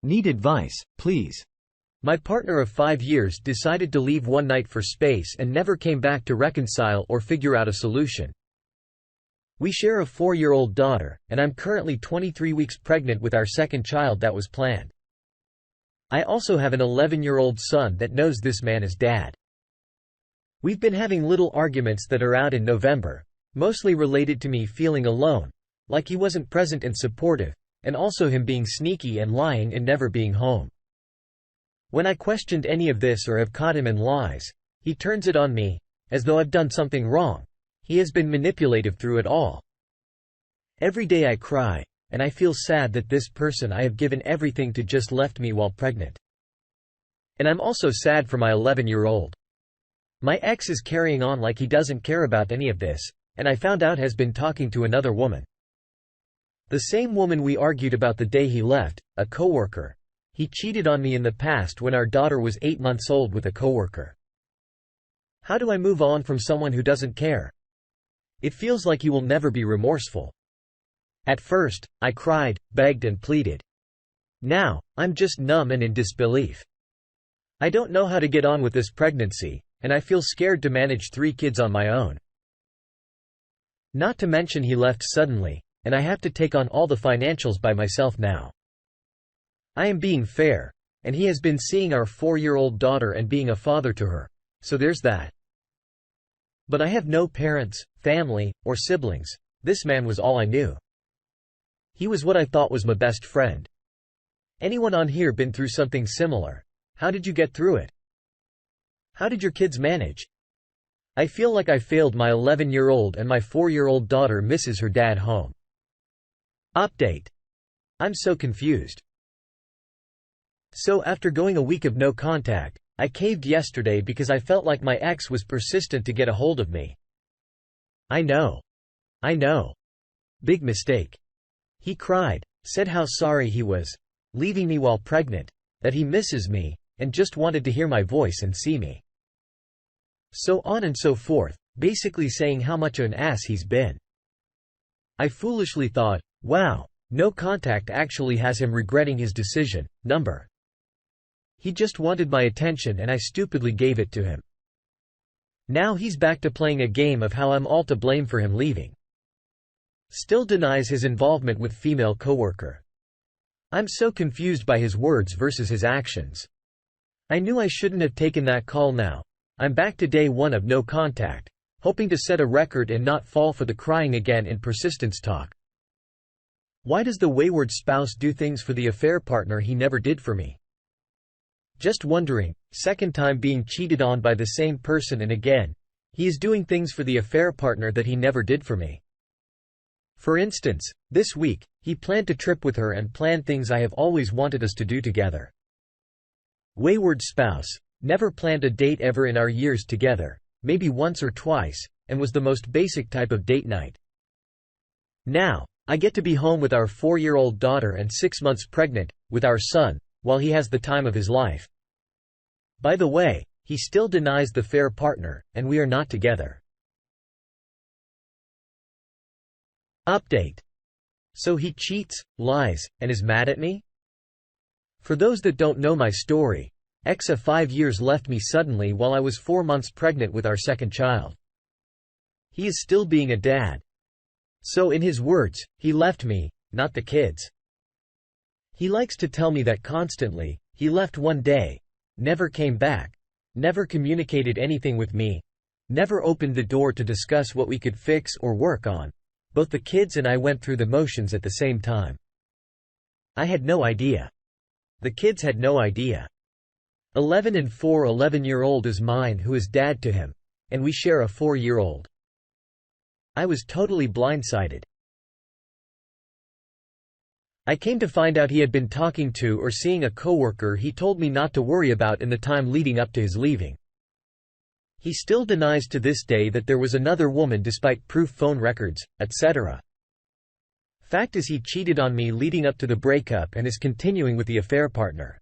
Need advice, please. My partner of 5 years decided to leave one night for space and never came back to reconcile or figure out a solution. We share a 4-year-old daughter, and I'm currently 23 weeks pregnant with our second child that was planned. I also have an 11-year-old son that knows this man as dad. We've been having little arguments that are out in November, mostly related to me feeling alone, like he wasn't present and supportive, and also him being sneaky and lying and never being home. When I questioned any of this or have caught him in lies, he turns it on me, as though I've done something wrong. He has been manipulative through it all. Every day I cry, and I feel sad that this person I have given everything to just left me while pregnant. And I'm also sad for my 11-year-old. My ex is carrying on like he doesn't care about any of this, and I found out has been talking to another woman. The same woman we argued about the day he left, a coworker. He cheated on me in the past when our daughter was 8 months old with a coworker. How do I move on from someone who doesn't care? It feels like he will never be remorseful. At first, I cried, begged and pleaded. Now, I'm just numb and in disbelief. I don't know how to get on with this pregnancy, and I feel scared to manage 3 kids on my own. Not to mention he left suddenly, and I have to take on all the financials by myself now. I am being fair, and he has been seeing our 4-year-old daughter and being a father to her, so there's that. But I have no parents, family, or siblings. This man was all I knew. He was what I thought was my best friend. Anyone on here been through something similar? How did you get through it? How did your kids manage? I feel like I failed my 11-year-old and my 4-year-old daughter misses her dad home. Update. I'm so confused. So after going a week of no contact, I caved yesterday because I felt like my ex was persistent to get a hold of me. I know. Big mistake. He cried, said how sorry he was, leaving me while pregnant, that he misses me, and just wanted to hear my voice and see me. So on and so forth, basically saying how much of an ass he's been. I foolishly thought, wow, no contact actually has him regretting his decision. He just wanted my attention and I stupidly gave it to him. Now he's back to playing a game of how I'm all to blame for him leaving. Still denies his involvement with female coworker. I'm so confused by his words versus his actions. I knew I shouldn't have taken that call now. I'm back to day 1 of no contact, hoping to set a record and not fall for the crying again and persistence talk. Why does the wayward spouse do things for the affair partner he never did for me? Just wondering, second time being cheated on by the same person and again, he is doing things for the affair partner that he never did for me. For instance, this week, he planned to trip with her and plan things I have always wanted us to do together. Wayward spouse, never planned a date ever in our years together, maybe once or twice, and was the most basic type of date night. Now, I get to be home with our 4-year-old daughter and 6 months pregnant, with our son, while he has the time of his life. By the way, he still denies the fair partner, and we are not together. Update. So he cheats, lies, and is mad at me? For those that don't know my story, ex of 5 years left me suddenly while I was 4 months pregnant with our second child. He is still being a dad. So in his words, he left me, not the kids. He likes to tell me that constantly. He left one day, never came back, never communicated anything with me, never opened the door to discuss what we could fix or work on. Both the kids and I went through the motions at the same time. I had no idea. The kids had no idea. 11 and 4 11-year-old is mine who is dad to him, and we share a 4-year-old. I was totally blindsided. I came to find out he had been talking to or seeing a coworker he told me not to worry about in the time leading up to his leaving. He still denies to this day that there was another woman despite proof, phone records, etc. Fact is he cheated on me leading up to the breakup and is continuing with the affair partner.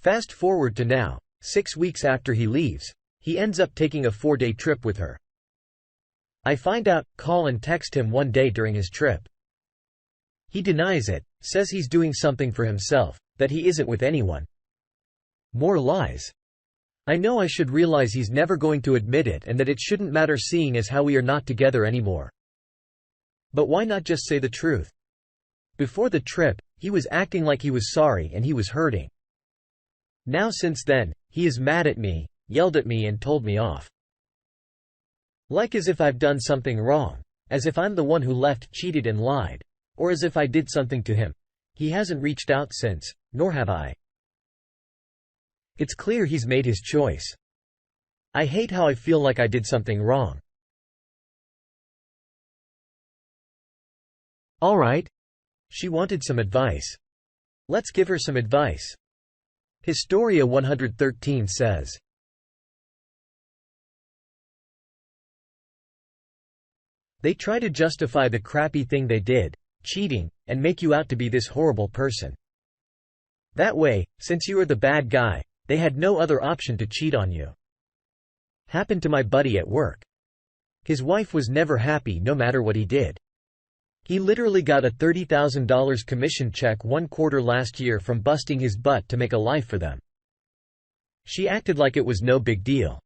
Fast forward to now, 6 weeks after he leaves, he ends up taking a 4-day trip with her. I find out, call and text him one day during his trip. He denies it, says he's doing something for himself, that he isn't with anyone. More lies. I know I should realize he's never going to admit it and that it shouldn't matter seeing as how we are not together anymore. But why not just say the truth? Before the trip, he was acting like he was sorry and he was hurting. Now since then, he is mad at me, yelled at me and told me off. Like as if I've done something wrong, as if I'm the one who left, cheated and lied, or as if I did something to him. He hasn't reached out since, nor have I. It's clear he's made his choice. I hate how I feel like I did something wrong. Alright. She wanted some advice. Let's give her some advice. Historia 113 says, they try to justify the crappy thing they did, cheating, and make you out to be this horrible person. That way, since you are the bad guy, they had no other option to cheat on you. Happened to my buddy at work. His wife was never happy no matter what he did. He literally got a $30,000 commission check one quarter last year from busting his butt to make a life for them. She acted like it was no big deal.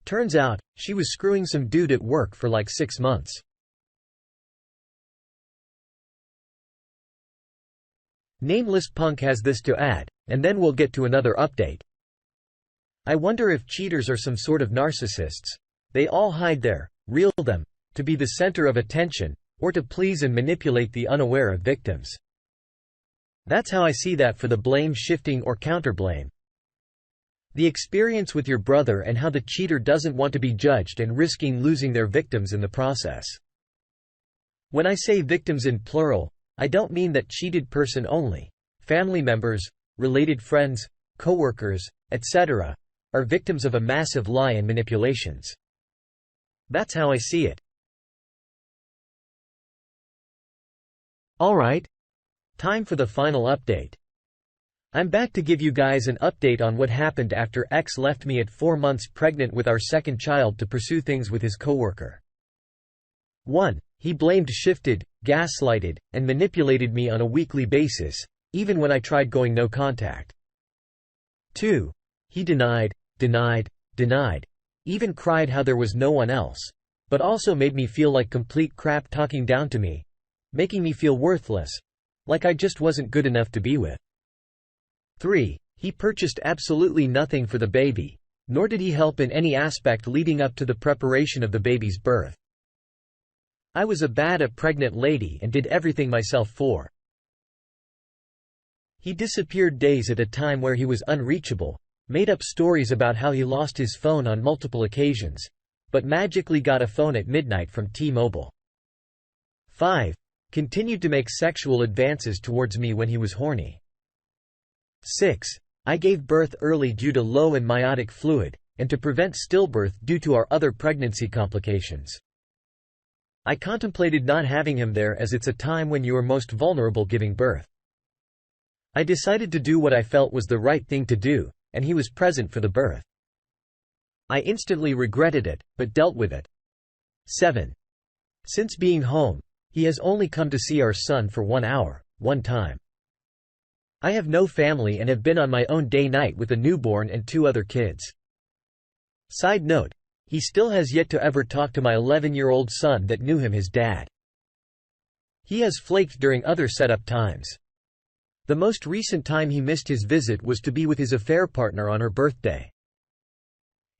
Turns out, she was screwing some dude at work for like 6 months. Nameless punk has this to add, and then we'll get to another update. I wonder if cheaters are some sort of narcissists. They all hide their real them to be the center of attention, or to please and manipulate the unaware of victims. That's how I see that for the blame shifting or counterblame. The experience with your brother and how the cheater doesn't want to be judged and risking losing their victims in the process. When I say victims in plural, I don't mean that cheated person only. Family members, related friends, co-workers, etc., are victims of a massive lie and manipulations. That's how I see it. Alright. Time for the final update. I'm back to give you guys an update on what happened after X left me at 4 months pregnant with our second child to pursue things with his coworker. 1. He blamed, shifted, gaslighted, and manipulated me on a weekly basis, even when I tried going no contact. 2. He denied, even cried how there was no one else, but also made me feel like complete crap, talking down to me, making me feel worthless, like I just wasn't good enough to be with. 3. He purchased absolutely nothing for the baby, nor did he help in any aspect leading up to the preparation of the baby's birth. I was a bad pregnant lady and did everything myself. 4. He disappeared days at a time where he was unreachable, made up stories about how he lost his phone on multiple occasions, but magically got a phone at midnight from T-Mobile. 5. Continued to make sexual advances towards me when he was horny. 6. I gave birth early due to low and meiotic fluid, and to prevent stillbirth due to our other pregnancy complications. I contemplated not having him there as it's a time when you are most vulnerable giving birth. I decided to do what I felt was the right thing to do, and he was present for the birth. I instantly regretted it, but dealt with it. 7. Since being home, he has only come to see our son for 1 hour, one time. I have no family and have been on my own day-night with a newborn and 2 other kids. Side note, he still has yet to ever talk to my 11-year-old son that knew him his dad. He has flaked during other setup times. The most recent time he missed his visit was to be with his affair partner on her birthday.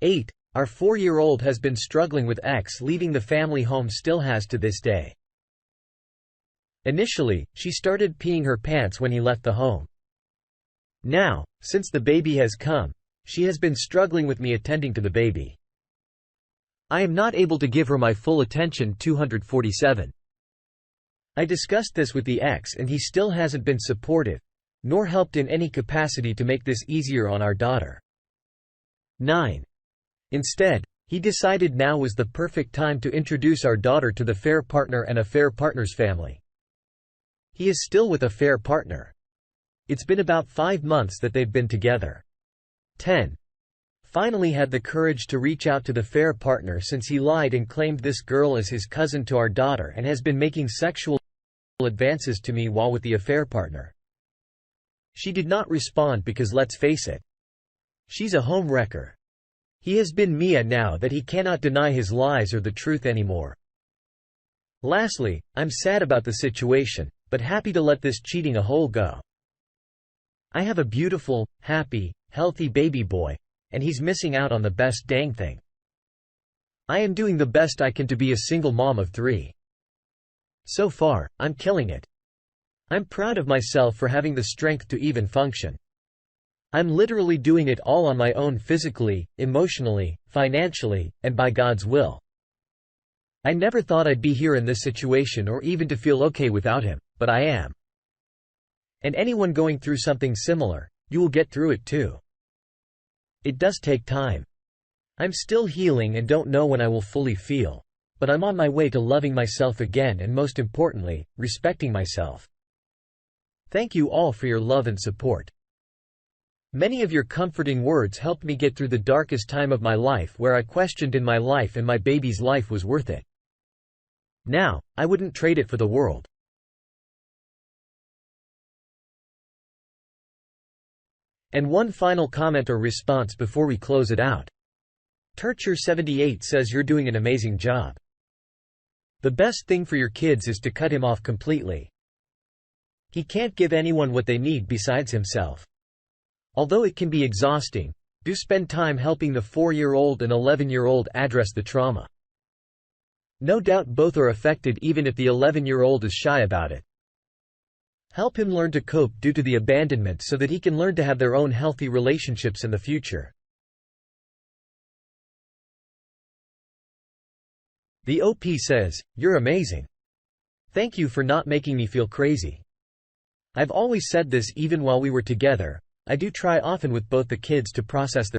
8. Our 4-year-old has been struggling with X leaving the family home, still has to this day. Initially, she started peeing her pants when he left the home. Now, since the baby has come, she has been struggling with me attending to the baby. I am not able to give her my full attention. 247. I discussed this with the ex and he still hasn't been supportive, nor helped in any capacity to make this easier on our daughter. 9. Instead, he decided now was the perfect time to introduce our daughter to the fair partner and a fair partner's family. He is still with a fair partner. It's been about 5 months that they've been together. 10. Finally had the courage to reach out to the fair partner since he lied and claimed this girl as his cousin to our daughter and has been making sexual advances to me while with the affair partner. She did not respond because let's face it, she's a home wrecker. He has been Mia now that he cannot deny his lies or the truth anymore. Lastly, I'm sad about the situation, but happy to let this cheating a hole go. I have a beautiful, happy, healthy baby boy, and he's missing out on the best dang thing. I am doing the best I can to be a single mom of 3. So far, I'm killing it. I'm proud of myself for having the strength to even function. I'm literally doing it all on my own physically, emotionally, financially, and by God's will. I never thought I'd be here in this situation or even to feel okay without him, but I am. And anyone going through something similar, you will get through it too. It does take time. I'm still healing and don't know when I will fully feel, but I'm on my way to loving myself again and most importantly, respecting myself. Thank you all for your love and support. Many of your comforting words helped me get through the darkest time of my life where I questioned in my life and my baby's life was worth it. Now, I wouldn't trade it for the world. And one final comment or response before we close it out. Turcher78 says you're doing an amazing job. The best thing for your kids is to cut him off completely. He can't give anyone what they need besides himself. Although it can be exhausting, do spend time helping the 4-year-old and 11-year-old address the trauma. No doubt both are affected even if the 11-year-old is shy about it. Help him learn to cope due to the abandonment so that he can learn to have their own healthy relationships in the future. The OP says, "You're amazing. Thank you for not making me feel crazy. I've always said this even while we were together, I do try often with both the kids to process their